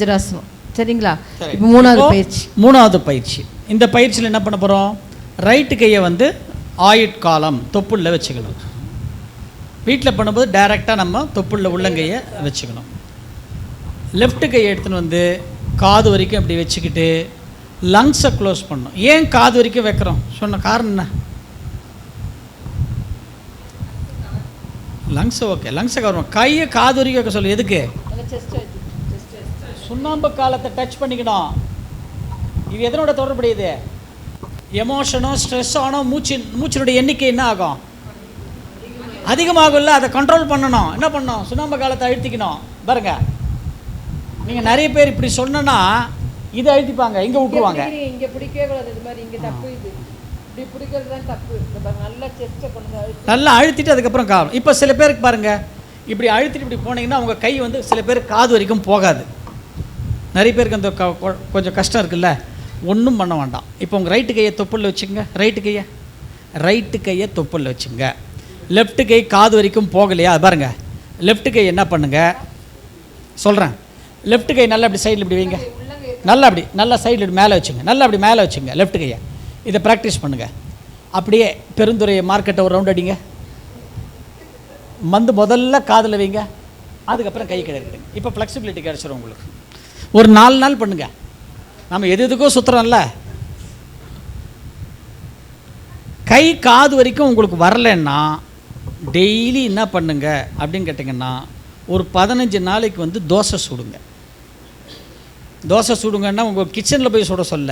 வஜ்ராசனம். சரிங்களா? இப்போ மூணாவது பயிற்சி. இந்த பயிற்சியில் என்ன பண்ண போகிறோம்? ரைட்டு கையை வந்து ஆயுட்காலம் தொப்புளில் வச்சுக்கணும். வீட்டில் பண்ணும்போது டைரெக்டாக நம்ம தொப்புளில் உள்ளங்கையை வச்சுக்கணும். லெஃப்ட்டு கையை எடுத்துன்னு வந்து காது வரைக்கும் அப்படி வச்சுக்கிட்டு லங்ஸை க்ளோஸ் பண்ணணும். ஏன் காது வரைக்கும் வைக்கிறோம் சொன்ன காரணம் என்ன? லங்ஸை ஓகே, லங்ஸை கவரும். கையை காது வரைக்கும் வைக்க சொல்லு. எதுக்கு? சுண்ணாம்பு காலத்தை டச் பண்ணிக்கணும். இது எதனோட தொடர்புடையது? எமோஷனோ ஸ்ட்ரெஸ் ஆனோ மூச்சினுடைய எண்ணிக்கை என்ன ஆகும்? அதிகமாகும்ல. அதை கண்ட்ரோல் பண்ணணும். என்ன பண்ணணும்? சுண்ணாம்பு காலத்தை அழுத்திக்கணும். பாருங்க, நீங்கள் நிறைய பேர் இப்படி சொன்னா இதை அழுத்திப்பாங்க, இங்கே விட்டுருவாங்க. இங்கே பிடிக்கவே கூடாது. இது மாதிரி இங்கே தப்பு. இது இப்படி பிடிக்கிறது தான் தப்பு. நல்லா செஸ்ட்டை கொண்டு நல்லா அழுத்திட்டு அதுக்கப்புறம் காலம். இப்போ சில பேருக்கு பாருங்கள், இப்படி அழுத்திட்டு இப்படி போனீங்கன்னா அவங்க கை வந்து சில பேருக்கு காது வரைக்கும் போகாது. நிறைய பேருக்கு அந்த கொஞ்சம் கஷ்டம் இருக்குல்ல. ஒன்றும் பண்ண வேண்டாம். இப்போ உங்கள் ரைட்டு கையை தொப்புளில் வச்சுங்க. ரைட்டு கையை தொப்புளில் வச்சுங்க. லெஃப்ட்டு கை காது வரைக்கும் போகலையா? அது பாருங்கள். லெஃப்ட்டு கை என்ன பண்ணுங்க சொல்கிறேன். லெஃப்ட்டு கை நல்லா அப்படி சைடில் இப்படி வைங்க. நல்லா சைடில் இப்படி மேலே வச்சுங்க. நல்லா அப்படி மேலே வச்சுங்க லெஃப்ட்டு கையை. இதை ப்ராக்டிஸ் பண்ணுங்கள். அப்படியே பெருந்துறை மார்க்கெட்டை ஒரு ரவுண்ட் அடிங்க. முதல்ல காதில் வைங்க, அதுக்கப்புறம் கை கிடைக்குதுங்க. இப்போ ஃப்ளெக்சிபிலிட்டி கிடச்சிரும் உங்களுக்கு. ஒரு 4 நாள் பண்ணுங்க. நம்ம எதுக்கோ சுற்றுறோம்ல. கை காது வரைக்கும் உங்களுக்கு வரலன்னா டெய்லி என்ன பண்ணுங்க அப்படின்னு கேட்டிங்கன்னா, ஒரு 15 நாளைக்கு வந்து தோசை சுடுங்க. தோசை சுடுங்கன்னா உங்கள் கிச்சனில் போய் சுட சொல்ல,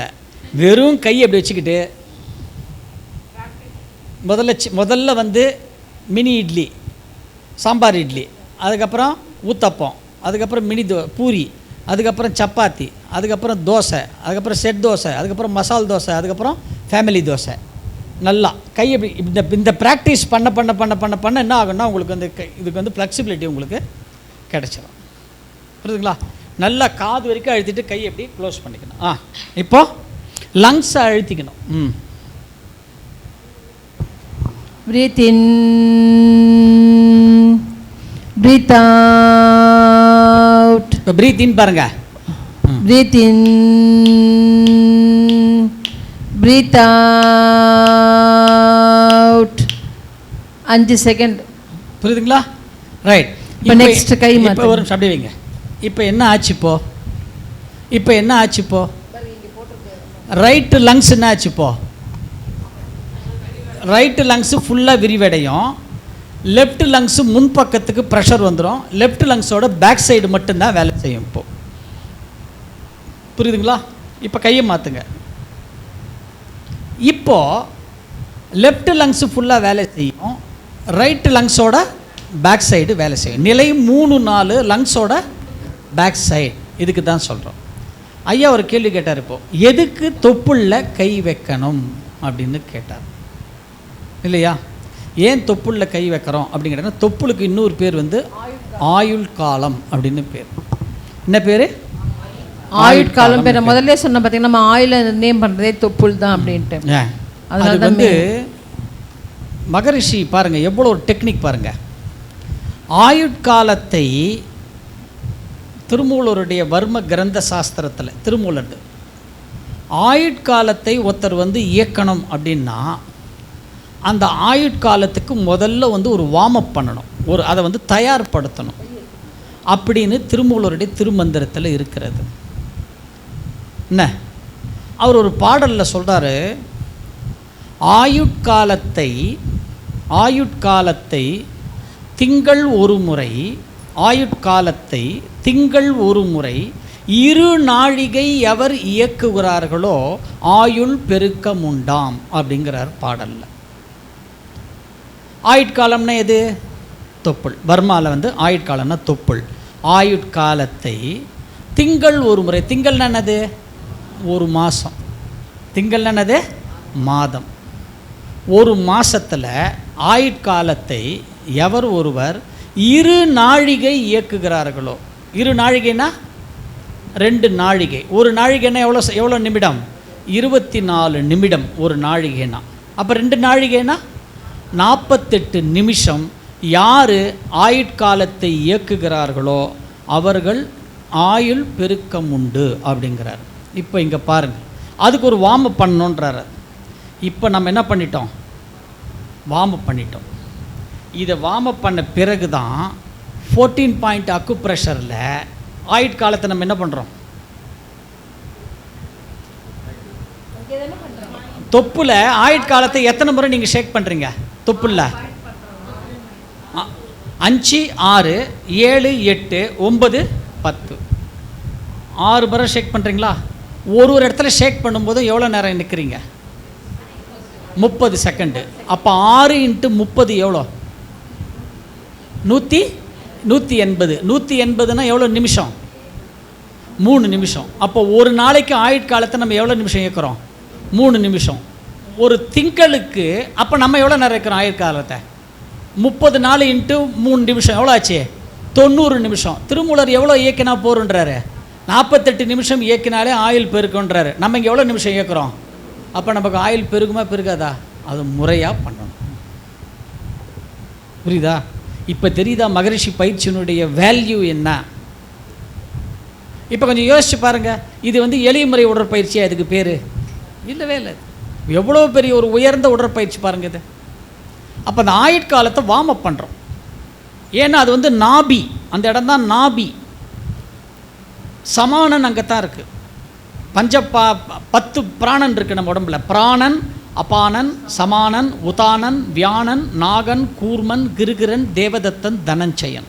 வெறும் கை அப்படி வச்சுக்கிட்டு முதல்ல வந்து மினி இட்லி, சாம்பார் இட்லி, அதுக்கப்புறம் ஊத்தப்பம், அதுக்கப்புறம் பூரி, அதுக்கப்புறம் சப்பாத்தி, அதுக்கப்புறம் தோசை, அதுக்கப்புறம் செட் தோசை, அதுக்கப்புறம் மசால் தோசை, அதுக்கப்புறம் ஃபேமிலி தோசை. நல்லா கை அப்படி இந்த ப்ராக்டிஸ் பண்ண பண்ண பண்ண பண்ண பண்ண என்ன ஆகுன்னா உங்களுக்கு வந்து இதுக்கு வந்து ஃப்ளெக்சிபிலிட்டி உங்களுக்கு கிடச்சிடும். புரியுதுங்களா? நல்லா காது வரைக்கும் அழுத்திட்டு கை எப்படி க்ளோஸ் பண்ணிக்கணும். இப்போ லங்ஸை அழுத்திக்கணும். Breathe in, breathe out. இப்போ breathe in பாருங்க. Breathe in, breathe out. 5 second. புரியுதுங்களா? ரைட். இப்போ நெக்ஸ்ட் கை இப்போ ஒரு நிமிஷம் அப்படியே வைங்க. இப்போ என்ன ஆச்சு இப்போ? ரைட்டு லங்ஸ் என்ன ஆச்சு இப்போ? ரைட்டு லங்ஸு ஃபுல்லாக விரிவடையும். லெஃப்ட் லங்ஸு முன்பக்கத்துக்கு ப்ரெஷர் வந்துடும். லெஃப்ட் லங்ஸோட பேக் சைடு மட்டும்தான் வேலை செய்யும். இப்போ புரியுதுங்களா? இப்போ கையை மாற்றுங்க. இப்போது லெஃப்ட் லங்ஸு ஃபுல்லாக வேலை செய்யும். ரைட்டு லங்ஸோட பேக் சைடு வேலை செய்யும். நிலை 3-4 லங்ஸோட பேக் சைடு. இதுக்கு தான் சொல்கிறோம். ஐயா ஒரு கேள்வி கேட்டார். இப்போது எதுக்கு தொப்புளில் கை வைக்கணும் அப்படின்னு கேட்டார் இல்லையா? ஏன் தொப்புளில் கை வைக்கிறோம் அப்படிங்கிறனா, தொப்புளுக்கு இன்னொரு பேர் வந்து ஆயுள் காலம் அப்படின்னு பேர். என்ன பேர்? ஆயுட்காலம் பேர். முதல்ல சொன்ன பார்த்தீங்கன்னா, நம்ம ஆயுளை நேம் பண்ணுறதே தொப்புள் தான் அப்படின்ட்டு. அது வந்து மகரிஷி பாருங்கள் எவ்வளோ ஒரு டெக்னிக் பாருங்கள். ஆயுட்காலத்தை திருமூலருடைய வர்ம கிரந்த சாஸ்திரத்தில் திருமூலர் ஆயுட்காலத்தை ஒருத்தர் வந்து இயக்கணும் அப்படின்னா, அந்த ஆயுட்காலத்துக்கு முதல்ல வந்து ஒரு வார்ம் அப் பண்ணணும், அதை வந்து தயார்படுத்தணும் அப்படின்னு திருமூலருடைய திருமந்திரத்தில் இருக்கிறது. என்ன அவர் ஒரு பாடலில் சொல்கிறாரு, ஆயுட்காலத்தை திங்கள் ஒரு முறை, ஆயுட்காலத்தை திங்கள் ஒரு முறை 2 நாழிகை எவர் இயக்குகிறார்களோ ஆயுள் பெருக்கம் உண்டாம் அப்படிங்கிறார் பாடலில். ஆயுட்காலம்னா எது? தொப்புள். பர்மாவில் வந்து ஆயுட்காலம்னா தொப்புள். ஆயுட்காலத்தை திங்கள் ஒரு முறை. திங்கள்னா என்னது? ஒரு மாதம். திங்கள்னா என்னது? மாதம். ஒரு மாதத்தில் ஆயுட்காலத்தை எவர் ஒருவர் 2 நாழிகை இயக்குகிறார்களோ, 2 நாழிகைனா 2 நாழிகை. ஒரு நாழிகைன்னா எவ்வளோ நிமிடம்? 24 நிமிடம் ஒரு நாழிகைனா. அப்போ 2 நாழிகைனா 48 நிமிஷம் யார் ஆயுட்காலத்தை இயக்குகிறார்களோ அவர்கள் ஆயுள் பெருக்கம் உண்டு அப்படிங்கிறார். இப்போ இங்கே பாருங்கள், அதுக்கு ஒரு வார்ம் அப் பண்ணணுன்றாரு. இப்போ நம்ம என்ன பண்ணிட்டோம்? வார்ம் அப் பண்ணிட்டோம். இதை வார்ம் அப் பண்ண பிறகு தான் 14 பாயிண்ட் அக்குப்ரெஷரில் ஆயுட்காலத்தை நம்ம என்ன பண்ணுறோம்? தொப்புல ஆயுட்காலத்தை எத்தனை முறை நீங்கள் ஷேக் பண்ணுறீங்க? தொப்புல 5, 6, 7, 8, 9, 10 6 முறை ஷேக் பண்ணுறீங்களா? ஒரு இடத்துல ஷேக் பண்ணும்போது எவ்வளோ நேரம் நிற்கிறீங்க? 30 செகண்டு. அப்போ 6 × 30 எவ்வளோ? 180. 180னா எவ்வளோ நிமிஷம்? 3 நிமிஷம். அப்போ ஒரு நாளைக்கு ஆயுட்காலத்தை நம்ம எவ்வளோ நிமிஷம் இயக்கிறோம்? 3 நிமிஷம். ஒரு திங்களுக்கு அப்போ நம்ம எவ்வளோ நேரம் இருக்கிறோம் ஆயுட்காலத்தை? 30 நாள் × 3 நிமிஷம் எவ்வளோ ஆச்சு? 90 நிமிஷம். திருமூலர் எவ்வளோ இயக்கினா போருன்றாரு? 48 நிமிஷம் இயக்கினாலே ஆயுள் பெருக்குன்றாரு. நம்ம இங்கே எவ்வளோ நிமிஷம் இயக்கிறோம்? அப்போ நமக்கு ஆயுள் பெருகுமா பெருகாதா? அது முறையாக பண்ணணும். புரியுதா? இப்போ தெரியுதா மகரிஷி பயிற்சியினுடைய வேல்யூ என்ன? இப்போ கொஞ்சம் யோசிச்சு பாருங்கள். இது எளிய முறை உடற்பயிற்சியாக இதுக்கு பேர் இல்லவே இல்லை. எவ்வளோ பெரிய ஒரு உயர்ந்த உடற்பயிற்சி பாருங்கள் இது. அப்போ அந்த ஆயுட்காலத்தை வார்ம் அப் பண்ணுறோம். ஏன்னா அது நாபி, அந்த இடம் தான் நாபி. சமானன் அங்கே தான் இருக்குது. 10 பிராணன் இருக்குது நம்ம உடம்புல. பிராணன், அபானன், சமானன், உதானன், வியானன், நாகன், கூர்மன், கிருகிரன், தேவதத்தன், தனஞ்சயன்.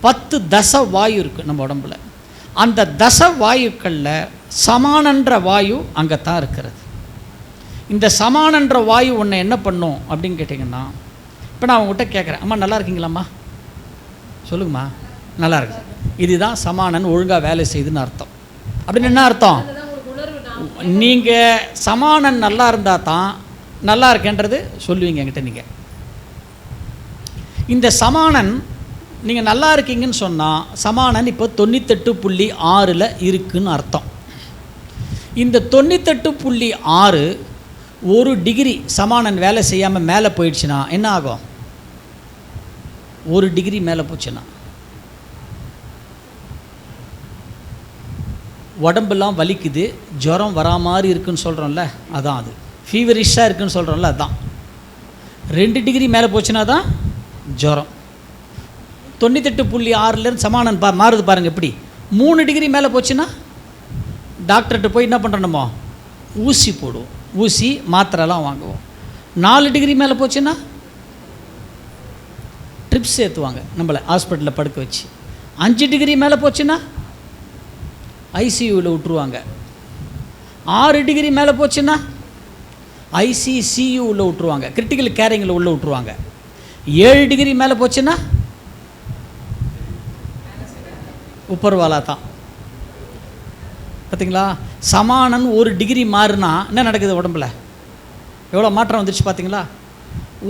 10 தச வாயு இருக்குது நம்ம உடம்புல. அந்த தச வாயுக்களில் சமானன்ற வாயு அங்கே தான் இருக்கிறது. இந்த சமானன்ற வாயு ஒன்று என்ன பண்ணும் அப்படின்னு கேட்டிங்கன்னா, இப்போ நான் அவங்ககிட்ட கேட்குறேன், அம்மா நல்லா இருக்கீங்களாம்மா? சொல்லுங்கம்மா. நல்லா இருக்கு. இதுதான் சமானன் ஒழுங்காக வேலை செய்யுதுன்னு அர்த்தம். அப்படின்னு என்ன அர்த்தம்? நீங்கள் சமானன் நல்லா இருந்தால் தான் நல்லா இருக்கேன்றது சொல்லுவீங்க என்கிட்ட. நீங்கள் இந்த சமானன் நீங்கள் நல்லா இருக்கீங்கன்னு சொன்னால் சமானன் இப்போ 98.6 இருக்குன்னு அர்த்தம். இந்த 98.6 1 டிகிரி சமானன் வேலை செய்யாமல் மேலே போயிடுச்சுன்னா என்ன ஆகும்? 1 டிகிரி மேலே போச்சுன்னா உடம்பெல்லாம் வலிக்குது, ஜுரம் வரா மாதிரி இருக்குன்னு சொல்கிறோம்ல, அதான் அது. ஃபீவரிஷாக இருக்குன்னு சொல்கிறோம்ல, அதுதான். 2 டிகிரி மேலே போச்சுன்னா தான் ஜுரம். 98.6 சமானன் மாறுது பாருங்கள் எப்படி. 3 டிகிரி மேலே போச்சுன்னா டாக்டர்கிட்ட போய் என்ன பண்ணுறோமோ ஊசி போடுவோம், ஊசி மாத்திரைலாம் வாங்குவோம். 4 டிகிரி மேலே போச்சுன்னா ட்ரிப்ஸ் ஏற்றுவாங்க நம்மளை ஹாஸ்பிட்டலில் படுக்க வச்சு. 5 டிகிரி மேலே போச்சுன்னா ஐசியூவில் விட்டுருவாங்க. 6 டிகிரி மேலே போச்சுன்னா ஐசிசியூவில் விட்டுருவாங்க, கிரிட்டிக்கல் கேரிங்கில் உள்ளே விட்டுருவாங்க. 7 டிகிரி மேலே போச்சுன்னா உப்பர்வாலா தான். பார்த்தீங்களா? சமானன் 1 டிகிரி மாறுனா என்ன நடக்குது உடம்புல? எவ்வளோ மாற்றம் வந்துடுச்சு பார்த்தீங்களா?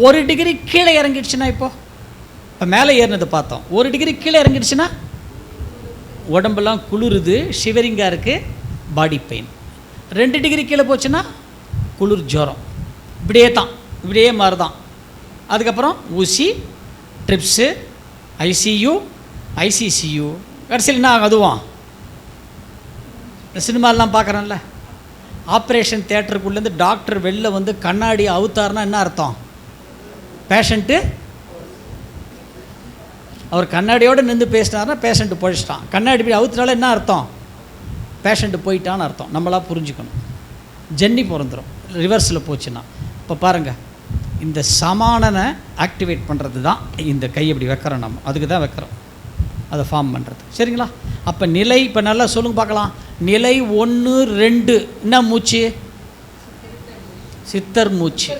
1 டிகிரி கீழே இறங்கிடுச்சுன்னா இப்போ மேலே ஏறினது பார்த்தோம். 1 டிகிரி கீழே இறங்கிடுச்சுன்னா உடம்பெல்லாம் குளிருது, ஷிவரிங்காக இருக்குது, பாடி பெயின். 2 டிகிரி கீழே போச்சுன்னா குளிர் ஜுரம். இப்படியே தான், இப்படியே மாதிரி தான். அதுக்கப்புறம் ஊசி, ட்ரிப்ஸு, ஐசியூ, ஐசிசியூ, கடைசியில் என்ன ஆகும்? அதுவும் இந்த சினிமாலாம் பார்க்குறோம்ல, ஆப்ரேஷன் தியேட்டருக்குள்ளேருந்து டாக்டர் வெளில கண்ணாடி அவுத்தாருன்னா என்ன அர்த்தம்? பேஷண்ட்டு அவர் கண்ணாடியோடு நின்று பேசினார்னா பேஷண்ட்டு போயிட்டான். கண்ணாடி போய் அவுத்துனால என்ன அர்த்தம்? பேஷண்ட்டு போயிட்டான்னு அர்த்தம். நம்மளாக புரிஞ்சுக்கணும். ஜென்னி பிறந்துடும் ரிவர்ஸில் போச்சுன்னா. இப்போ பாருங்கள், இந்த சமானனை ஆக்டிவேட் பண்ணுறது தான் இந்த கை இப்படி வைக்கிறோம். நம்ம அதுக்கு தான் வைக்கிறோம், அதை ஃபார்ம் பண்ணுறது. சரிங்களா? அப்போ நிலை இப்போ நல்லா சொல்லுங்க பார்க்கலாம். நிலை 1, 2 என்ன மூச்சு? சித்தர் மூச்சு,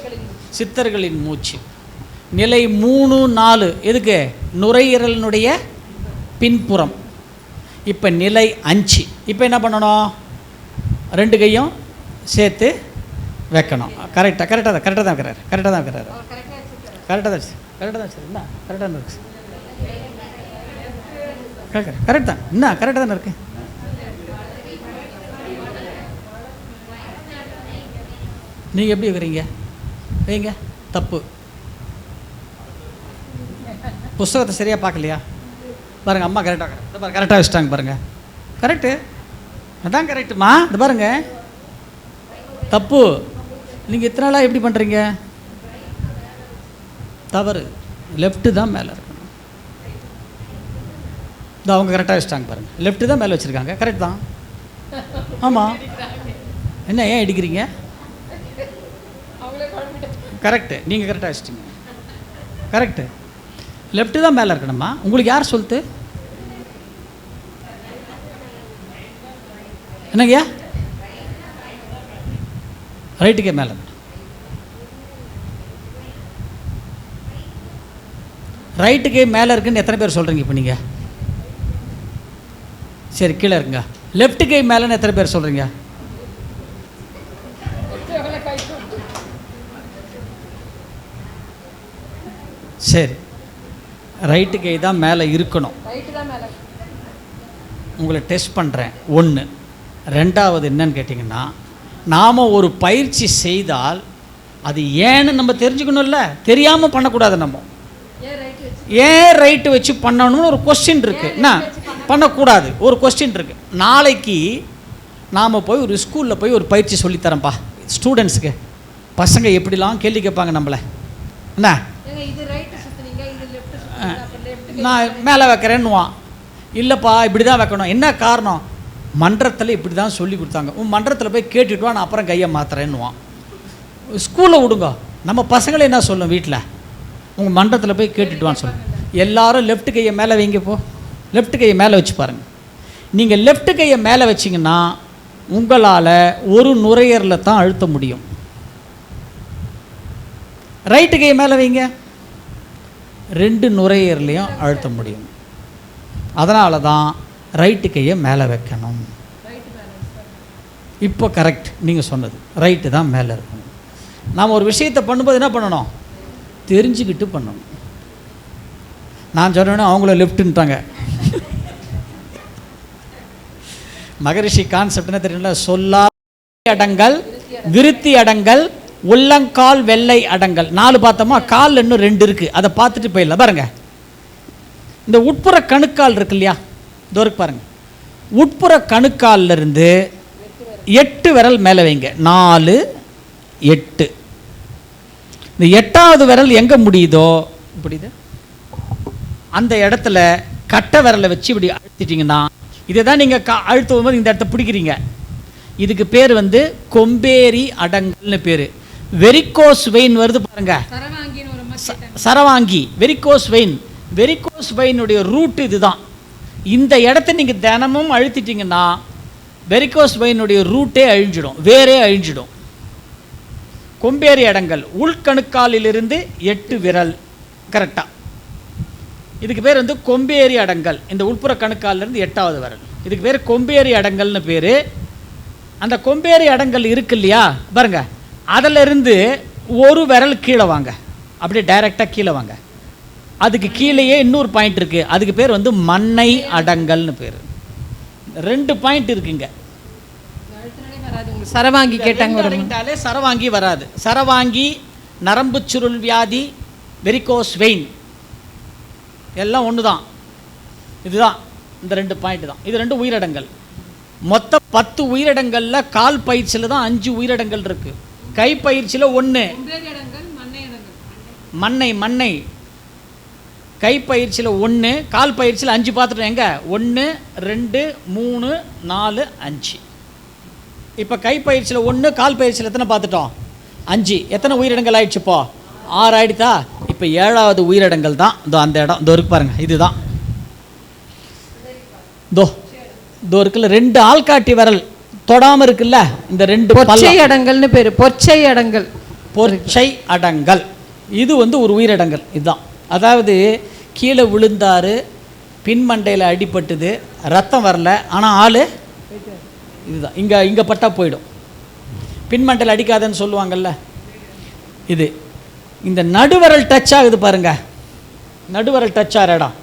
சித்தர்களின் மூச்சு. நிலை 3, 4 எதுக்கு? நுரையீரலினுடைய பின்புறம். இப்போ நிலை 5. இப்போ என்ன பண்ணணும்? 2 கையும் சேர்த்து வைக்கணும். கரெக்டாக தான் இருக்கிறார். கரெக்டாக தான் சரி, என்ன கரெக்டாக தான் இருக்கு. கரெக்ட் தான், என்ன கரெக்டாக தானே இருக்கு. நீங்கள் எப்படி இருக்கிறீங்க? வைங்க. தப்பு. புஸ்தகத்தை சரியாக பார்க்கலையா? பாருங்கள், அம்மா கரெக்டாக வச்சுட்டாங்க பாருங்கள். கரெக்டு, அதான் கரெக்டுமா. இது பாருங்க, தப்பு. நீங்கள் இத்தனை நாளாக எப்படி பண்ணுறீங்க? தவறு. லெஃப்ட்டு தான் மேலே இருக்கணும். இது அவங்க கரெக்டாக வச்சுட்டாங்க பாருங்கள், லெஃப்ட்டு தான் மேலே வச்சுருக்காங்க. கரெக்ட் தான். ஆமாம், என்ன ஏன் இடிக்கிறீங்க? கரெக்டு, நீங்கள் கரெக்டாக வச்சுட்டீங்க. கரெக்டு, லெஃப்ட்டு தான் மேலே இருக்கணுமா. உங்களுக்கு யார் சொல்லுது? என்னங்கய்யா? ரைட்டுக்கே மேலே. ரைட்டுக்கே மேலே இருக்குன்னு எத்தனை பேர் சொல்கிறீங்க இப்போ நீங்கள்? சரி, கீழே இருக்குங்க. லெஃப்ட் கை மேலேன்னு எத்தனை பேர் சொல்கிறீங்க? சரி, ரைட்டு கை தான் மேலே இருக்கணும். உங்களை டெஸ்ட் பண்ணுறேன். ஒன்று. ரெண்டாவது என்னன்னு கேட்டிங்கன்னா, நாம் ஒரு பயிற்சி செய்தால் அது ஏன்னு நம்ம தெரிஞ்சுக்கணும்ல. தெரியாமல் பண்ணக்கூடாது. நம்ம ஏன் ரைட்டு வச்சு பண்ணணும்னு ஒரு கொஸ்டின் இருக்குது. என்ன பண்ணக்கூடாது, ஒரு கொஸ்டின் இருக்குது. நாளைக்கு நாம் போய் ஒரு ஸ்கூலில் போய் ஒரு பயிற்சி சொல்லித்தரேன்ப்பா ஸ்டூடெண்ட்ஸுக்கு. பசங்க எப்படிலாம் கேள்வி கேட்பாங்க நம்மளை. என்ன நான் மேலே வைக்கிறேன்னுவான். இல்லைப்பா இப்படி தான் வைக்கணும். என்ன காரணம்? மன்றத்தில் இப்படி தான் சொல்லி கொடுத்தாங்க. உன் மன்றத்தில் போய் கேட்டுட்டு வா, நான் அப்புறம் கையை மாத்துறேன்னுவான். ஸ்கூலில் விடுங்க, நம்ம பசங்களே என்ன சொல்லும் வீட்டில்? உங்கள் மன்றத்தில் போய் கேட்டுட்டு வான்னு சொல்லுங்கள். எல்லோரும் லெஃப்ட் கையை மேலே வைங்க. போ, லெஃப்ட் கையை மேலே வச்சு பாருங்கள். நீங்கள் லெஃப்ட் கையை மேலே வச்சிங்கன்னா உங்களால் ஒரு நுரையீரலில் தான் அழுத்த முடியும். ரைட்டு கையை மேலே வைங்க, 2 நுரையீரலையும் அழுத்த முடியும். அதனால தான் ரைட்டு கையை மேலே வைக்கணும். இப்போ கரெக்ட், நீங்கள் சொன்னது ரைட்டு தான் மேலே இருக்கணும். நாம் ஒரு விஷயத்தை பண்ணும்போது என்ன பண்ணணும்? தெரிஞ்சுக்கிட்டு பண்ணணும். நான் சொன்னேன்னா அவங்கள லெஃப்ட்டுன்ட்டாங்க. மகரிஷி கான்செப்ட் என்ன தெரியுங்களா? சொல்லா அடங்கல், விருத்தி அடங்கல், உள்ளங்கால் வெள்ளை அடங்கல். 4 பார்த்தோமா, கால் இன்னும் 2 இருக்குது. அதை பார்த்துட்டு போயிடலாம். பாருங்க, இந்த உட்புற கணுக்கால் இருக்கு இல்லையா, தோருக்கு பாருங்க. உட்புற கணுக்காலில் இருந்து 8 விரல் மேலே வைங்க. 4, 8. இந்த 8வது விரல் எங்கே முடியுதோ இப்படிது அந்த இடத்துல கட்டை விரலை வச்சு இப்படி அழுத்திட்டிங்கன்னா, இதை தான் நீங்கள் அழுத்தும் போது இந்த இடத்த பிடிக்கிறீங்க. இதுக்கு பேர் கொம்பேரி அடங்கல்னு பேர். வெரிகோஸ் வெயின் வருது பாருங்க, சரவாங்கி, வெரிகோஸ் வெயின். வெரிகோஸ் வெயினுடைய ரூட் இதுதான். இந்த இடத்த நீங்கள் தினமும் அழுத்திட்டிங்கன்னா வெரிகோஸ் வெயினுடைய ரூட்டே அழிஞ்சிடும், வேறே அழிஞ்சிடும். கொம்பேரி அடங்கல், உள்கணுக்காலிலிருந்து 8 விரல் கரெக்டாக. இதுக்கு பேர் கொம்பேரி அடங்கல். இந்த உள்புற கணுக்காலிலிருந்து 8வது விரல், இதுக்கு பேர் கொம்பேரி அடங்கல்னு பேர். அந்த கொம்பேரி அடங்கல் இருக்கு இல்லையா பாருங்க, அதிலிருந்து ஒரு விரல் கீழே வாங்க, அப்படியே டைரெக்டாக கீழே வாங்க. அதுக்கு கீழேயே இன்னொரு பாயிண்ட் இருக்குது, அதுக்கு பேர் மண்ணை அடங்கல்னு பேர். 2 பாயிண்ட் இருக்குங்க. சரவாங்கி கேட்டாங்க, சரவாங்கி வராது. சரவாங்கி, நரம்பு சுருள் வியாதி, வெரிகோஸ் வெயின் எல்லாம் ஒன்று தான். இதுதான் இந்த 2 பாயிண்ட் தான். இது 2 உயிரடங்கள். மொத்தம் 10 உயிரிடங்களில் கால் பயிற்சியில் தான் 5 உயிரிடங்கள் இருக்குது. கை பயிற்சியில் 1, மண்ணை கை பயிற்சியில் 1, கால் பயிற்சியில் 5 பார்த்துட்டோம். எங்கே? 1, 2, 3, 4, 5. இப்போ கை பயிற்சியில் 1, கால் பயிற்சியில் எத்தனை பார்த்துட்டோம்? 5. எத்தனை உயிரிடங்கள் ஆயிடுச்சுப்போ? 6 ஆயிடுதா? இப்போ 7வது உயிரிடங்கள் தான் இதோ அந்த இடம். இதோ இருக்கு பாருங்க, இதுதான். இதோ இருக்குல்ல, 2 ஆள்காட்டி விரல் தொடாமல் இருக்குல்ல, இந்த 2 பொற்சை அடங்கல்னு பேர். பொற்சை அடங்கல், பொற்சை அடங்கல். இது ஒரு உயிரிடங்கள். இதுதான். அதாவது கீழே விழுந்தாரு, பின்மண்டையில் அடிபட்டுது, ரத்தம் வரல, ஆனால் ஆள் இதுதான். இங்கே பட்டா போயிடும். பின்மண்டையில் அடிக்காதன்னு சொல்லுவாங்கள்ல, இது. இந்த நடுவரல் டச் ஆகுது பாருங்க, நடுவரல் டச் ஆகிற இடம்,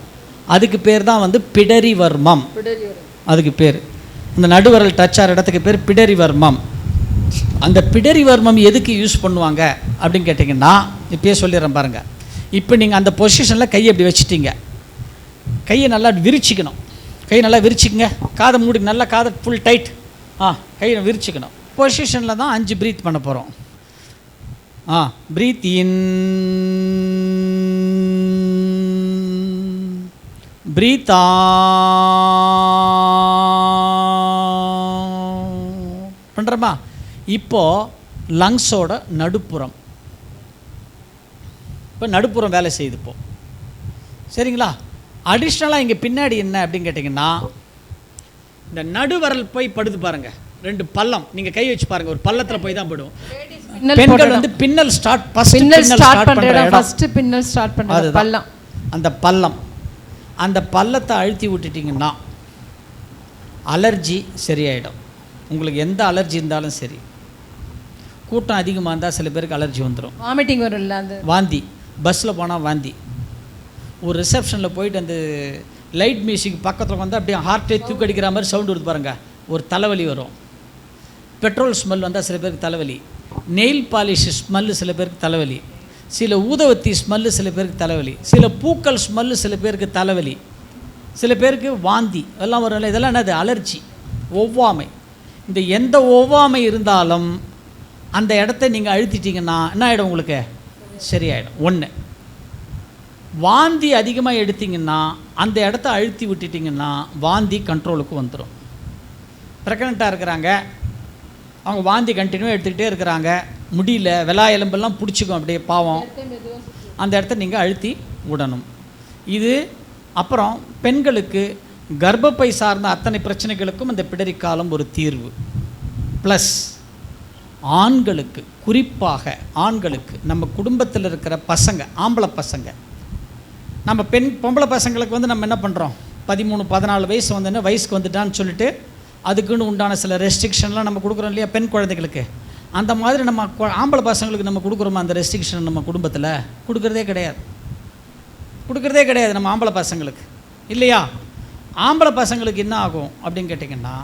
அதுக்கு பேர் தான் பிடரி வர்மம். அதுக்கு பேர், இந்த நடுவரல் டச் ஆகிற இடத்துக்கு பேர் பிடரி வர்மம். அந்த பிடரி வர்மம் எதுக்கு யூஸ் பண்ணுவாங்க அப்படின்னு கேட்டிங்கன்னா, இப்போயே சொல்லிடுறேன் பாருங்கள். இப்போ நீங்கள் அந்த பொசிஷனில் கையை இப்படி வச்சுட்டீங்க, கையை நல்லா விரிச்சிக்கணும். கை நல்லா விரிச்சிக்கங்க, காதை மூடி நல்லா, காதை ஃபுல் டைட். கையை விரிச்சிக்கணும். பொசிஷனில் தான் 5 ப்ரீத் பண்ண போகிறோம். ப்ரீத் இன், ப்ரீத் பண்ணுறோமா. இப்போது லங்ஸோட நடுப்புறம், இப்போ நடுப்புறம் வேலை செய்யுது இப்போ, சரிங்களா. அடிஷ்னலாக இங்கே பின்னாடி என்ன அப்படின்னு கேட்டிங்கன்னா, இந்த நடுவரல் போய் படுது பாருங்கள், 2 பள்ளம். நீங்கள் கை வச்சு பாருங்கள், ஒரு பள்ளத்தில் போய் தான் படுவோம். பெண்கள் வந்து பின்னல் ஸ்டார்ட் பண்ணுற பள்ளம், அந்த பள்ளம், அந்த பள்ளத்தை அழுத்தி விட்டுட்டிங்கன்னா அலர்ஜி சரியாயிடும். உங்களுக்கு எந்த அலர்ஜி இருந்தாலும் சரி, கூட்டம் அதிகமாக இருந்தால் சில பேருக்கு அலர்ஜி வந்துடும், வாமிட்டிங் வரும்ல, அந்த வாந்தி, பஸ்ஸில் போனால் வாந்தி, ஒரு ரிசப்ஷனில் போயிட்டு அந்த லைட் மியூசிக் பக்கத்தில் வந்து அப்படியே ஹார்ட்டே தூக்கடிக்கிற மாதிரி சவுண்டு வருது பாருங்கள், ஒரு தலைவலி வரும். பெட்ரோல் ஸ்மெல் வந்தால் சில பேருக்கு தலைவலி, நெயில் பாலிஷ் ஸ்மெல்லு சில பேருக்கு தலைவலி, சில ஊதவத்தி ஸ்மெல்லு சில பேருக்கு தலைவலி, சில பூக்கள் ஸ்மெல்லு சில பேருக்கு தலைவலி, சில பேருக்கு வாந்தி எல்லாம் வரும். இதெல்லாம் என்னது? அலர்ஜி, ஒவ்வாமை. இந்த எந்த ஒவ்வாமை இருந்தாலும் அந்த இடத்த நீங்கள் அழுத்திட்டிங்கன்னா என்ன ஆகிடும்? உங்களுக்கு சரியாயிடும். 1, வாந்தி அதிகமாக எடுத்திங்கன்னா அந்த இடத்த அழுத்தி விட்டுட்டிங்கன்னா வாந்தி கண்ட்ரோலுக்கு வந்துடும். ப்ரெக்னெண்ட்டாக இருக்கிறாங்க, அவங்க வாந்தி கண்டினியூவாக எடுத்துக்கிட்டே இருக்கிறாங்க, முடியல, விலா எலும்பெல்லாம் பிடிச்சிக்கும் அப்படியே பாவம், அந்த இடத்த நீங்கள் அழுத்தி விடணும். இது அப்புறம் பெண்களுக்கு கர்ப்பப்பை சார்ந்த அத்தனை பிரச்சனைகளுக்கும் இந்த பிடரிக்காலம் ஒரு தீர்வு. ப்ளஸ் ஆண்களுக்கு, குறிப்பாக ஆண்களுக்கு, நம்ம குடும்பத்தில் இருக்கிற பசங்க, ஆம்பளை பசங்க, நம்ம பொம்பளை பசங்களுக்கு வந்து நம்ம என்ன பண்ணுறோம், 13, 14 வயசு வந்தோன்னா வயசுக்கு வந்துட்டான்னு சொல்லிட்டு அதுக்குன்னு உண்டான சில ரெஸ்ட்ரிக்ஷன்லாம் நம்ம கொடுக்குறோம் இல்லையா பெண் குழந்தைகளுக்கு. அந்த மாதிரி நம்ம ஆம்பளை பசங்களுக்கு நம்ம கொடுக்குறோமா அந்த ரெஸ்ட்ரிக்ஷன்? நம்ம குடும்பத்தில் கொடுக்குறதே கிடையாது நம்ம ஆம்பளை பசங்களுக்கு, இல்லையா? ஆம்பளை பசங்களுக்கு என்ன ஆகும் அப்படின்னு கேட்டிங்கன்னா,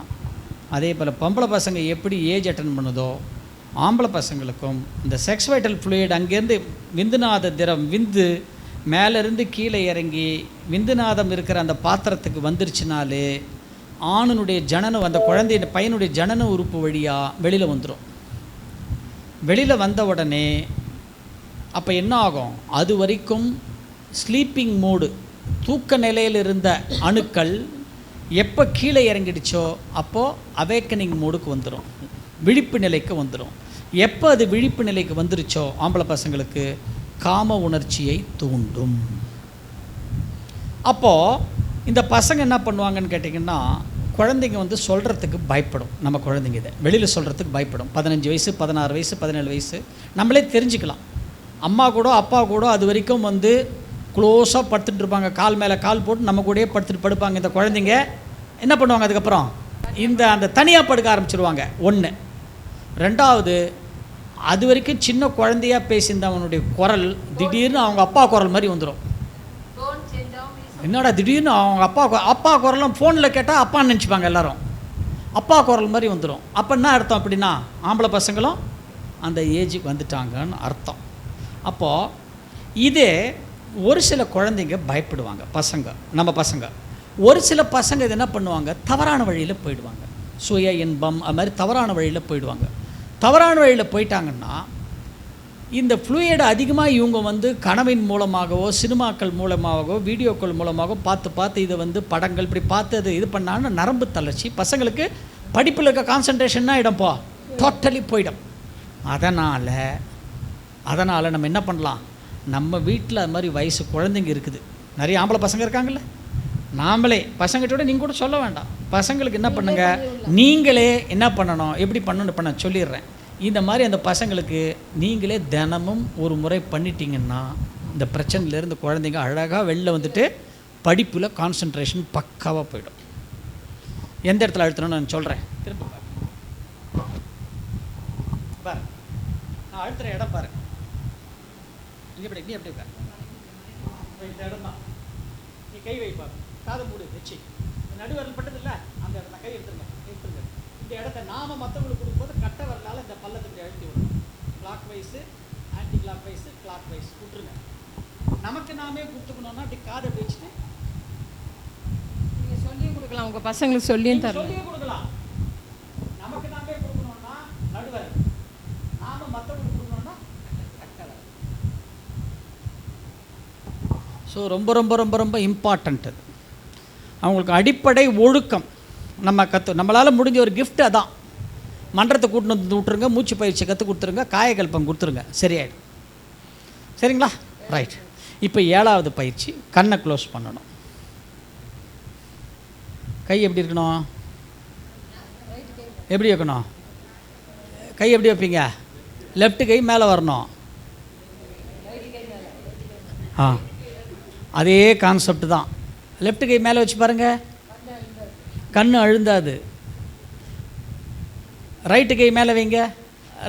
அதே போல் பொம்பளை பசங்க எப்படி ஏஜ் அட்டன் பண்ணுதோ ஆம்பளை பசங்களுக்கும் இந்த செக்ஸ் வைட்டல் ஃப்ளூயிட் அங்கேருந்து விந்துநாத திரம், விந்து மேலேருந்து கீழே இறங்கி விந்துநாதம் இருக்கிற அந்த பாத்திரத்துக்கு வந்துருச்சுனாலே ஆணுனுடைய ஜனனம், அந்த குழந்தைய பையனுடைய ஜனன உறுப்பு வழியாக வெளியில் வந்துடும். வெளியில் வந்த உடனே அப்போ என்ன ஆகும்? அது வரைக்கும் ஸ்லீப்பிங் மோடு, தூக்க நிலையில் இருந்த அணுக்கள் எப்போ கீழே இறங்கிடுச்சோ அப்போது அவேக்கனிங் மோடுக்கு வந்துடும், விழிப்பு நிலைக்கு வந்துடும். எப்போ அது விழிப்பு நிலைக்கு வந்துருச்சோ ஆம்பளை பசங்களுக்கு காம உணர்ச்சியை தூண்டும். அப்போது இந்த பசங்க என்ன பண்ணுவாங்கன்னு கேட்டிங்கன்னா, குழந்தைங்க வந்து சொல்கிறதுக்கு பயப்படும். நம்ம குழந்தைங்க இதை வெளியில் சொல்கிறதுக்கு பயப்படும். 15 வயசு, 16 வயசு, 17 வயசு நம்மளே தெரிஞ்சுக்கலாம். அம்மா கூட அப்பா கூட அது வரைக்கும் வந்து க்ளோஸாக படுத்துட்டு இருப்பாங்க, கால் மேலே கால் போட்டு நம்ம கூடயே படுப்பாங்க. இந்த குழந்தைங்க என்ன பண்ணுவாங்க? அதுக்கப்புறம் அந்த தனியாக படுக்க ஆரம்பிச்சிருவாங்க. 1. 2வது, அது வரைக்கும் சின்ன குழந்தையாக பேசியிருந்த அவனுடைய குரல் திடீர்னு அவங்க அப்பா குரல் மாதிரி வந்துடும். என்னடா திடீர்னு அவங்க அப்பா குரலாம் ஃபோனில் கேட்டால் அப்பான்னு நினச்சிப்பாங்க எல்லோரும், அப்பா குரல் மாதிரி வந்துடும். அப்போ என்ன அர்த்தம்? அப்படின்னா ஆம்பளை பசங்களும் அந்த ஏஜுக்கு வந்துட்டாங்கன்னு அர்த்தம். அப்போது இதே ஒரு சில குழந்தைங்க பயப்படுவாங்க, பசங்க, நம்ம பசங்க. ஒரு சில பசங்க இது என்ன பண்ணுவாங்க? தவறான வழியில் போயிடுவாங்க, சுய இன்பம் அது மாதிரி தவறான வழியில் போயிடுவாங்க. தவறான வழியில் போயிட்டாங்கன்னா இந்த ஃப்ளூயிட் அதிகமாக இவங்க வந்து கனவின் மூலமாகவோ சினிமாக்கள் மூலமாகவோ வீடியோக்கள் மூலமாகவோ பார்த்து இதை வந்து படங்கள் இப்படி பார்த்து அது இது பண்ணாங்கன்னா நரம்பு தளர்ச்சி, பசங்களுக்கு படிப்பில் இருக்க கான்சன்ட்ரேஷன்னா இடம்போ டோட்டலி போயிடும். அதனால் நம்ம என்ன பண்ணலாம்? நம்ம வீட்டில் அது மாதிரி வயசு குழந்தைங்க இருக்குது, நிறைய ஆம்பளை பசங்க இருக்காங்கல்ல, நாமளே பசங்கிட்ட நீங்கள் கூட சொல்ல வேண்டாம், பசங்களுக்கு என்ன பண்ணுங்கள், நீங்களே என்ன பண்ணணும், எப்படி பண்ணணும்னு நான் சொல்லிடுறேன். இந்த மாதிரி அந்த பசங்களுக்கு நீங்களே தினமும் ஒரு முறை பண்ணிட்டீங்கன்னா இந்த பிரச்சனையிலேருந்து குழந்தைங்க அழகாக வெளில வந்துட்டு படிப்பில் கான்சன்ட்ரேஷன் பக்காவாக போயிடும். எந்த இடத்துல அழுத்தணும்னு நான் சொல்கிறேன். திரும்ப பாரு, நான் அழுத்துகிற இடம் பாரு, இங்கே எப்படி நீ எப்படி பாரு, இந்த இடம் தான், நீ கை வைப்பாரு, காதை மூடு வச்சு நடுவரல் பட்டது இல்லை, அந்த இடத்துல கை எடுத்துருங்க. இந்த இடத்த நாம் மற்றவங்களுக்கு கொடுக்கும்போது கட்டை வரலால் இந்த பள்ளத்துக்கு அழுத்தி விடணும். Clockwise, anticlockwise, clockwise விட்டுருங்க. நமக்கு நாமே கொடுத்துக்கணுன்னா அப்படி காதை வச்சுட்டு நீங்கள் சொல்லி கொடுக்கலாம், உங்கள் பசங்களுக்கு சொல்லியும் தரலாம். சொல்லியே கொடுக்கலாம். நமக்கு நாமே கொடுக்கணும்னா நடுவர், நாம மற்றவங்களுக்கு கொடுக்கணும்னா அக்கறை. ஸோ ரொம்ப ரொம்ப ரொம்ப ரொம்ப இம்பார்ட்டண்ட் அது. அவங்களுக்கு அடிப்படை ஒழுக்கம் நம்ம நம்மளால் முடிஞ்ச ஒரு gift அதான். மன்றத்தை கூட்டின்னு வந்து விட்டுருங்க, மூச்சு பயிற்சி கற்றுக் கொடுத்துருங்க, காயகல்பம் கொடுத்துருங்க, சரியாயிடும். சரிங்களா? ரைட். இப்போ 7வது பயிற்சி, கண்ணை க்ளோஸ் பண்ணணும். கை எப்படி இருக்கணும்? எப்படி வைக்கணும்? கை எப்படி வைப்பீங்க? லெஃப்ட் கை மேலே வரணும். அதே கான்செப்ட் தான். லெஃப்ட் கை மேலே வச்சு பாருங்கள், கண்ணு அழுந்தாது. ரைட்டு கை மேலே வைங்க,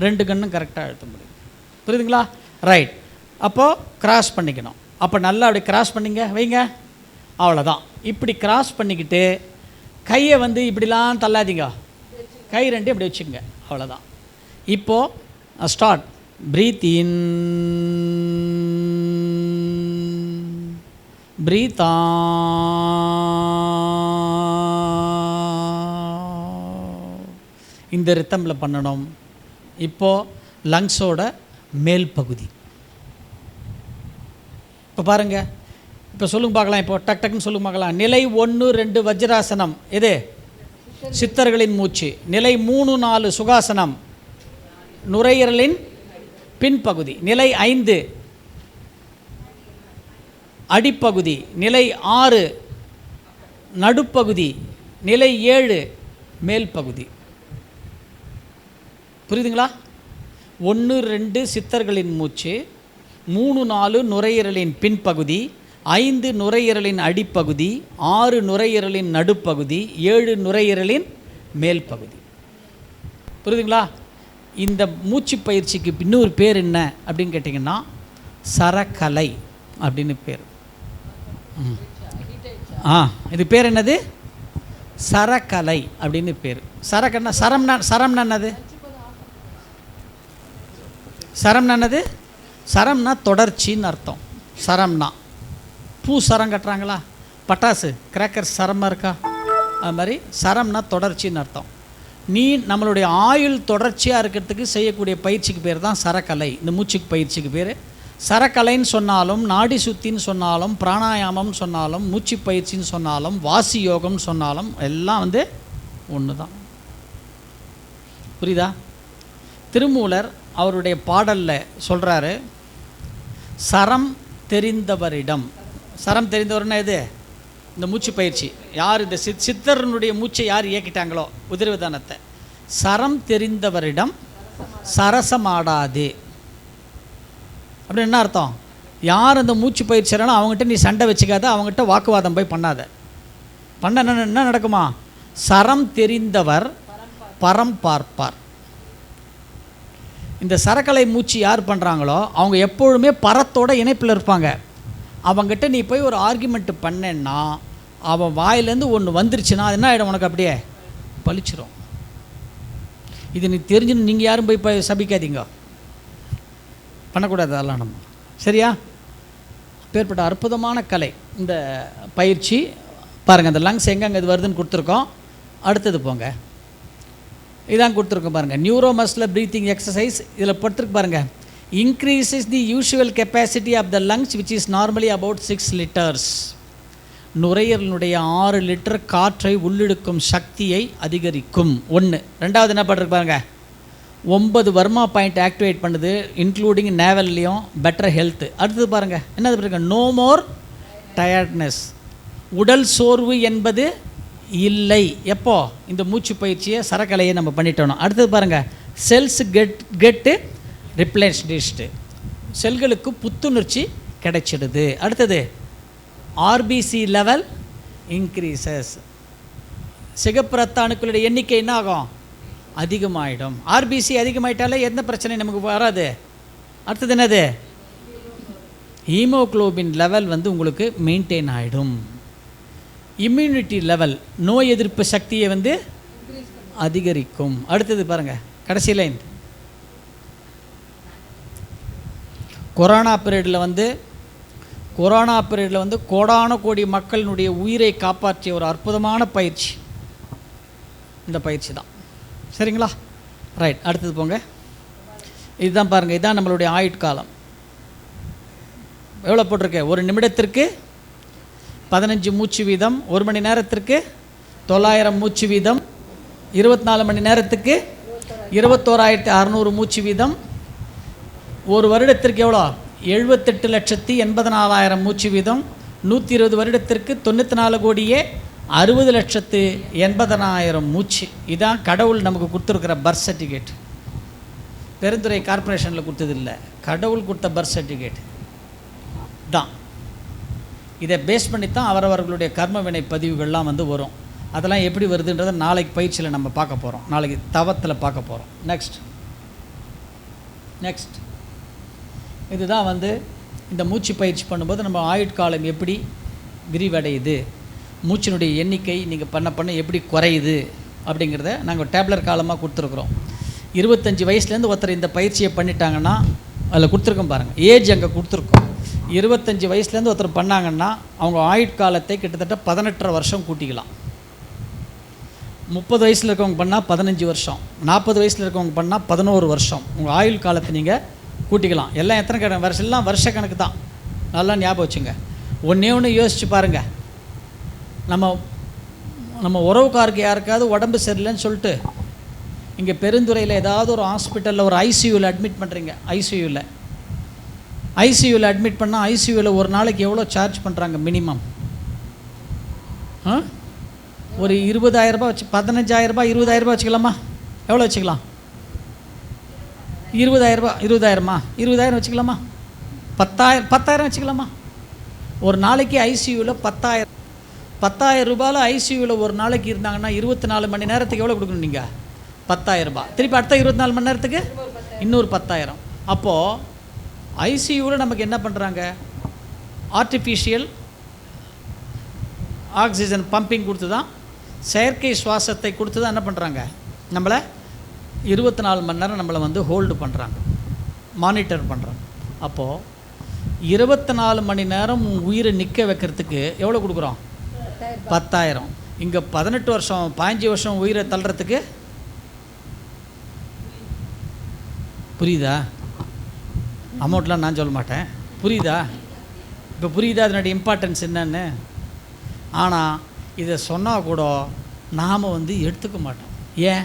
2 கண்ணும் கரெக்டாக அழுத்த முடியும். புரியுதுங்களா? ரைட். அப்போது கிராஸ் பண்ணிக்கணும். அப்போ நல்லா அப்படி கிராஸ் பண்ணிங்க வைங்க, அவ்வளோதான். இப்படி கிராஸ் பண்ணிக்கிட்டு கையை வந்து இப்படிலாம் தள்ளாதீங்க, கை 2 இப்படி வச்சுக்கோங்க, அவ்வளோதான். இப்போது ஸ்டார்ட். ப்ரீத் இன், ப்ரீத் இந்த ரித்தமில் பண்ணணும். இப்போது லங்ஸோட மேல் பகுதி. இப்போ பாருங்கள், இப்போ சொல்லுங்க பார்க்கலாம். இப்போ டக் டக்குன்னு சொல்லுங்க பார்க்கலாம். நிலை 1, 2 வஜ்ராசனம், எது? சித்தர்களின் மூச்சு. நிலை 3, 4 சுகாசனம், நுரையீரலின் பின்பகுதி. நிலை 5 அடிப்பகுதி. நிலை 6 நடுப்பகுதி. நிலை 7 மேல் பகுதி. புரியுதுங்களா? 1, 2 சித்தர்களின் மூச்சு, 3, 4 நுரையீரலின் பின்பகுதி, 5 நுரையீரலின் அடிப்பகுதி, 6 நுரையீரலின் நடுப்பகுதி, 7 நுரையீரலின் மேல் பகுதி. புரியுதுங்களா? இந்த மூச்சு பயிற்சிக்கு இன்னொரு பேர் என்ன அப்படின்னு கேட்டிங்கன்னா சரக்கலை அப்படின்னு பேர். இது பேர் என்னது? சரக்கலை அப்படின்னு பேர். சரக்கன்னா சரம்னா என்னது? சரம்னா என்னது? சரம்னா தொடர்ச்சின்னு அர்த்தம். சரம்னா பூ சரம் கட்டுறாங்களா, பட்டாசு கிராக்கர் சரமாக இருக்கா, அது மாதிரி சரம்னா தொடர்ச்சின்னு அர்த்தம். நீ நம்மளுடைய ஆயுள் தொடர்ச்சியாக இருக்கிறதுக்கு செய்யக்கூடிய பயிற்சிக்கு பேர் தான் சரக்கலை. இந்த மூச்சுக்கு பயிற்சிக்கு பேர் சரக்கலைன்னு சொன்னாலும், நாடி சுத்தின்னு சொன்னாலும், பிராணாயாமம்னு சொன்னாலும், மூச்சு பயிற்சின்னு சொன்னாலும், வாசி யோகம்னு சொன்னாலும் எல்லாம் வந்து ஒன்று தான். புரியுதா? திருமூலர் அவருடைய பாடலில் சொல்கிறாரு, சரம் தெரிந்தவரிடம். சரம் தெரிந்தவர்னா எது? இந்த மூச்சு பயிற்சி. யார் இந்த சித்தரனுடைய மூச்சை யார் இயக்கிட்டாங்களோ உதிரவிதானத்தை, சரம் தெரிந்தவரிடம் சரசமாடாதே. அப்படின்னு என்ன அர்த்தம்? யார் அந்த மூச்சு பயிற்சியாலும் அவங்ககிட்ட நீ சண்டை வச்சுக்காத, அவங்ககிட்ட வாக்குவாதம் போய் பண்ணாத. பண்ண என்ன நடக்குமா? சரம் தெரிந்தவர் பரம் பார்ப்பார். இந்த சரக்கலை மூச்சு யார் பண்ணுறாங்களோ அவங்க எப்பொழுதுமே பரத்தோட இணைப்பில் இருப்பாங்க. அவங்ககிட்ட நீ போய் ஒரு ஆர்குமெண்ட் பண்ணேன்னா அவன் வாயிலேருந்து ஒன்று வந்துருச்சுன்னா அது என்ன ஆகிடும்? உனக்கு அப்படியே பழிச்சிரும். இது நீ தெரிஞ்சுன்னு நீங்கள் யாரும் போய் சபிக்காதீங்க, பண்ணக்கூடாது அதெல்லாம் நம்ம. சரியா? பேர்பட்ட அற்புதமான கலை இந்த பயிற்சி. பாருங்கள், அந்த லங்ஸ் எங்கெங்கே இது வருதுன்னு கொடுத்துருக்கோம். அடுத்தது போங்க, இதான் கொடுத்துருக்கோம் பாருங்கள். Neuro muscular breathing exercise. இதில் படுத்துருக்கு பாருங்கள். Increases the usual capacity of the lungs which is normally about 6 litres. நுரையீரலினுடைய 6 லிட்டர் காற்றை உள்ளிழுக்கும் சக்தியை அதிகரிக்கும். 1. ரெண்டாவது என்ன பண்ணுறது பாருங்கள், 9 வர்மா பாயிண்ட் ஆக்டிவேட் பண்ணுது, இன்க்ளூடிங் நேவல்லையும் பெட்டர் ஹெல்த்து. அடுத்தது பாருங்கள், என்னது பாருங்க, நோ மோர் டயர்ட்னஸ். உடல் சோர்வு என்பது இல்லை. எப்போ? இந்த மூச்சு பயிற்சியை சரக்கலையை நம்ம பண்ணிட்டோம். அடுத்தது பாருங்கள், செல்ஸ் கெட்டு ரிப்ளேஸ்டு. செல்களுக்கு புத்துணர்ச்சி கிடைச்சிடுது. அடுத்தது ஆர்பிசி லெவல் இன்க்ரீசஸ். சிகப்பு ரத்த அணுக்களுடைய எண்ணிக்கை என்ன ஆகும்? அதிகமாகிடும். ஆர்பிசி அதிகமாயிட்டாலே எந்த பிரச்சனையும் நமக்கு வராது. அடுத்தது என்னது? ஹீமோக்ளோபின் லெவல் வந்து உங்களுக்கு மெயின்டைன் ஆகிடும். இம்யூனிட்டி லெவல், நோய் எதிர்ப்பு சக்தியை வந்து அதிகரிக்கும். அடுத்தது பாருங்கள், கடைசி லைன். கொரோனா பீரியடில் வந்து கொரோனா பீரியடில் வந்து கோடான கோடி மக்களினுடைய உயிரை காப்பாற்றிய ஒரு அற்புதமான பயிற்சி இந்த பயிற்சி தான். சரிங்களா? ரைட், அடுத்தது போங்க. இதுதான் பாருங்கள், இதுதான் நம்மளுடைய ஆயுட்காலம். எவ்வளோ போட்டிருக்கு? ஒரு நிமிடத்திற்கு 15 மூச்சு வீதம், 1 மணி நேரத்திற்கு 900 மூச்சு வீதம், 24 மணி நேரத்துக்கு 21,600 மூச்சு வீதம், ஒரு வருடத்திற்கு எவ்வளோ? 78,80,000 மூச்சு வீதம், 120 வருடத்திற்கு 94,60,80,000 மூச்சு. இதான் கடவுள் நமக்கு கொடுத்துருக்கிற பர்த் சர்டிஃபிகேட். பெருந்துறை கார்பரேஷனில் கொடுத்தது இல்லை, கடவுள் கொடுத்த பர்த் சர்டிஃபிகேட் தான். இதை பேஸ் பண்ணி தான் அவரவர்களுடைய கர்ம வினை பதிவுகள்லாம் வந்து வரும். அதெல்லாம் எப்படி வருதுன்றதை நாளைக்கு பயிற்சியில் நம்ம பார்க்க போகிறோம், நாளைக்கு தவத்தில் பார்க்க போகிறோம். நெக்ஸ்ட் இதுதான் வந்து இந்த மூச்சு பயிற்சி பண்ணும்போது நம்ம ஆயுட்காலம் எப்படி விரிவடையுது, மூச்சினுடைய எண்ணிக்கை நீங்கள் பண்ண எப்படி குறையுது அப்படிங்கிறத நாங்கள் டேப்லர் காலமாக கொடுத்துருக்குறோம். 25 வயசுலேருந்து ஒருத்தர் இந்த பயிற்சியை பண்ணிட்டாங்கன்னா, அதில் கொடுத்துருக்கோம் பாருங்கள், ஏஜ் அங்கே கொடுத்துருக்கோம். 25 வயசுலேருந்து ஒருத்தர் பண்ணாங்கன்னா அவங்க ஆயுட்காலத்தை கிட்டத்தட்ட 18 வருஷம் கூட்டிக்கலாம். 30 வயசில் இருக்கவங்க பண்ணால் 15 வருஷம், 40 வயசில் இருக்கவங்க பண்ணால் 11 வருஷம் உங்கள் ஆயுள் காலத்தை நீங்கள் கூட்டிக்கலாம். எல்லாம் எத்தனை வருஷம்? எல்லாம் வருஷ கணக்கு தான். நல்லா ஞாபகம் வச்சுங்க. ஒன்று யோசித்து பாருங்கள். நம்ம உறவுக்காருக்கு யாருக்காவது உடம்பு சரியில்லைன்னு சொல்லிட்டு இங்கே பெருந்துறையில் ஏதாவது ஒரு ஹாஸ்பிட்டலில் ஒரு ஐசியூவில் அட்மிட் பண்ணுறீங்க. ஐசியூவில் அட்மிட் பண்ணால் ஐசியூவில் ஒரு நாளைக்கு எவ்வளோ சார்ஜ் பண்ணுறாங்க? மினிமம் ஒரு 20,000 ரூபாய் வச்சு, 15,000 ரூபாய், 20,000 ரூபாய் வச்சுக்கலாமா? எவ்வளோ வச்சுக்கலாம்? 20,000 ரூபாய், 20,000 வச்சுக்கலாமா? 10,000 வச்சுக்கலாமா? ஒரு நாளைக்கு ஐசியூவில் 10,000 ரூபாயில் ஐசியூவில் ஒரு நாளைக்கு இருந்தாங்கன்னா 24 மணி நேரத்துக்கு எவ்வளோ கொடுக்கணும் நீங்கள்? 10,000 ரூபாய். திருப்பி அடுத்த 24 மணி நேரத்துக்கு இன்னொரு 10,000. அப்போது ஐசியூவில் நமக்கு என்ன பண்ணுறாங்க? ஆர்டிஃபிஷியல் ஆக்சிஜன் பம்பிங் கொடுத்து தான், செயற்கை சுவாசத்தை கொடுத்து தான் என்ன பண்ணுறாங்க? நம்மளை 24 மணி நேரம் நம்மளை வந்து ஹோல்டு பண்ணுறாங்க, மானிட்டர் பண்ணுறாங்க. அப்போது 24 மணி நேரம் உயிரை நிற்க வைக்கிறதுக்கு எவ்வளோ கொடுக்குறோம்? 10,000. இங்கே 18 வருஷம் 15 வருஷம் உயிரை தள்ளுறதுக்கு புரியுதா? அமௌண்ட்லாம் நான் சொல்ல மாட்டேன், புரியுதா? இப்போ புரியுதா அதனுடைய இம்பார்ட்டன்ஸ் என்னன்னு? ஆனால் இதை சொன்னால் கூட நாம் வந்து எடுத்துக்க மாட்டோம். ஏன்?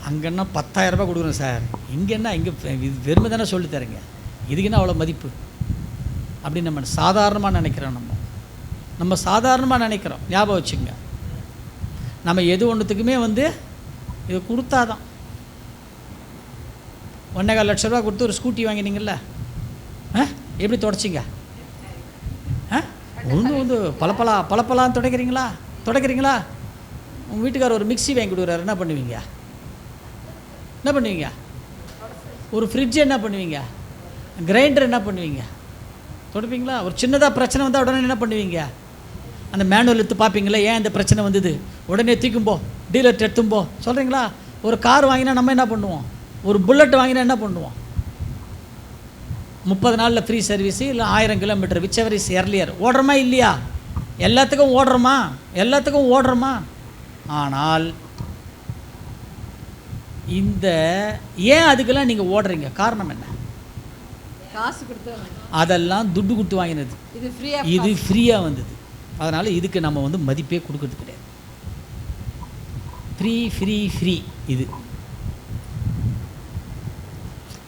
அங்கன்னா 10,000 ரூபாய் கொடுக்குறோம் சார், இங்கேன்னா இங்கே இது வெறுமை தானே சொல்லித்தரீங்க, இதுக்கு என்ன அவ்வளோ மதிப்பு அப்படின்னு நம்ம சாதாரணமாக நினைக்கிறோம். நம்ம சாதாரணமாக நினைக்கிறோம். ஞாபகம் வச்சுங்க, நம்ம எது ஒன்றுத்துக்குமே வந்து இது கொடுத்தாதான். 1,4 லட்ச ரூபா கொடுத்து ஒரு ஸ்கூட்டி வாங்கினீங்கள்ல, எப்படி தொடச்சிங்க? ஒன்று பலப்பலான்னு தொடக்கிறீங்களா? உங்கள் வீட்டுக்காரர் ஒரு மிக்ஸி வாங்கி கொடுக்குறாரு, என்ன பண்ணுவீங்க? ஒரு ஃப்ரிட்ஜ் என்ன பண்ணுவீங்க? கிரைண்டர் என்ன பண்ணுவீங்க? தொடப்பீங்களா? ஒரு சின்னதாக பிரச்சனை வந்தால் உடனே என்ன பண்ணுவீங்க? அந்த மேனுவல் எடுத்து பார்ப்பீங்களா, ஏன் இந்த பிரச்சனை வந்தது, உடனே தூக்கும்போ, டீலர்கிட்ட எடுத்தும்போ சொல்கிறீங்களா? ஒரு கார் வாங்கினா நம்ம என்ன பண்ணுவோம்? ஒரு புல்லட் வாங்கினா என்ன பண்ணுவோம்? 30 நாளில் ஃப்ரீ சர்வீஸு, இல்லை 1000 kilometre, whichever is earlier. ஓடுறோமா இல்லையா? எல்லாத்துக்கும் ஓடுறோமா? ஆனால் இந்த ஏன் அதுக்கெல்லாம் நீங்கள் ஓடுறீங்க? காரணம் என்ன? காசு கொடுத்து, அதெல்லாம் துட்டு கொடுத்து வாங்கினது, இது ஃப்ரீயாக வந்தது. அதனால் இதுக்கு நம்ம வந்து மதிப்பே கொடுக்கறது கிடையாது. ஃப்ரீ இது.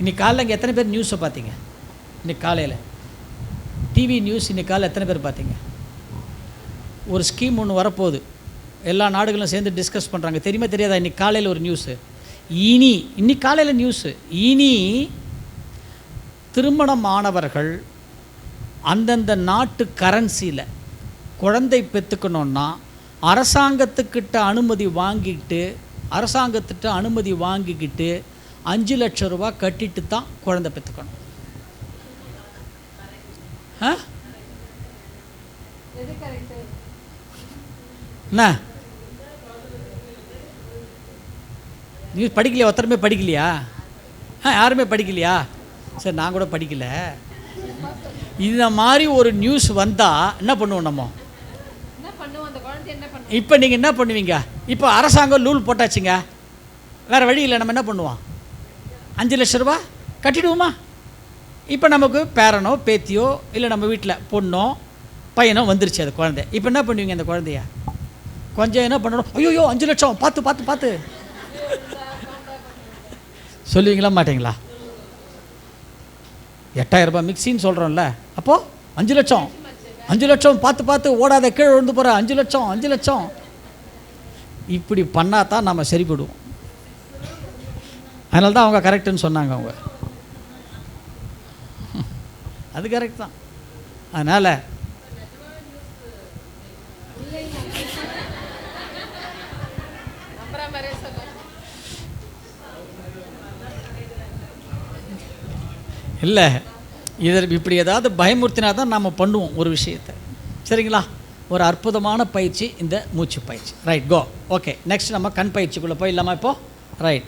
இன்றைக்கி காலையில் இங்கே எத்தனை பேர் நியூஸை பார்த்தீங்க? இன்றைக்கி காலையில் டிவி நியூஸ் இன்றைக்கி காலையில் எத்தனை பேர் பார்த்தீங்க? ஒரு ஸ்கீம் ஒன்று வரப்போகுது, எல்லா நாடுகளும் சேர்ந்து டிஸ்கஸ் பண்ணுறாங்க. தெரியாதா? இன்றைக்கி காலையில் ஒரு நியூஸு, இன்னைக்கு காலையில் நியூஸு, திருமணமானவர்கள் அந்தந்த நாட்டு கரன்சியில் குழந்தை பெற்றுக்கணுன்னா அரசாங்கத்துக்கிட்ட அனுமதி வாங்கிக்கிட்டு 5 லட்சம் ரூபா கட்டிட்டு தான் குழந்தை பெற்றுக்கணும். என்ன நியூஸ் படிக்கலையா? ஒருத்தருமே படிக்கலையா? யாருமே படிக்கலையா? சரி, நான் கூட படிக்கலை. இந்த மாதிரி ஒரு நியூஸ் வந்தால் என்ன பண்ணுவோம் நம்ம? என்ன பண்ணுவோம்? அந்த குழந்தை என்ன பண்ணுவோம்? இப்போ நீங்கள் என்ன பண்ணுவீங்க? இப்போ அரசாங்கம் லூல் போட்டாச்சுங்க, வேறு வழி இல்லை, நம்ம என்ன பண்ணுவோம்? 5 லட்ச ரூபா கட்டிடுவோமா? இப்போ நமக்கு பேரனோ பேத்தியோ இல்லை நம்ம வீட்டில் பொண்ணோ பையனோ வந்துருச்சு அது குழந்தை. இப்போ என்ன பண்ணுவீங்க? அந்த குழந்தைய கொஞ்சம் என்ன பண்ணணும்? ஐயோ 5 லட்சம் பார்த்து பார்த்து பார்த்து சொல்லுவீங்களா மாட்டிங்களா? 8000 ரூபாய் மிக்சின்னு சொல்கிறோம்ல, அப்போது 5 லட்சம் 5 லட்சம் பார்த்து பார்த்து ஓடாத கீழே விழுந்து போகிற 5 லட்சம் 5 லட்சம் இப்படி பண்ணால் தான் நம்ம சரிப்படுவோம். அதனால தான் அவங்க கரெக்டுன்னு சொன்னாங்க. அவங்க அது கரெக்ட் தான். அதனால் இல்லை, இதில் இப்படி ஏதாவது பயமுறுத்தினா தான் நம்ம பண்ணுவோம் ஒரு விஷயத்தை. சரிங்களா? ஒரு அற்புதமான பயிற்சி இந்த மூச்சு பயிற்சி. ரைட், கோ. ஓகே, நெக்ஸ்ட் நம்ம கண் பயிற்சிக்குள்ளே போயிடலாமா இப்போது? ரைட்.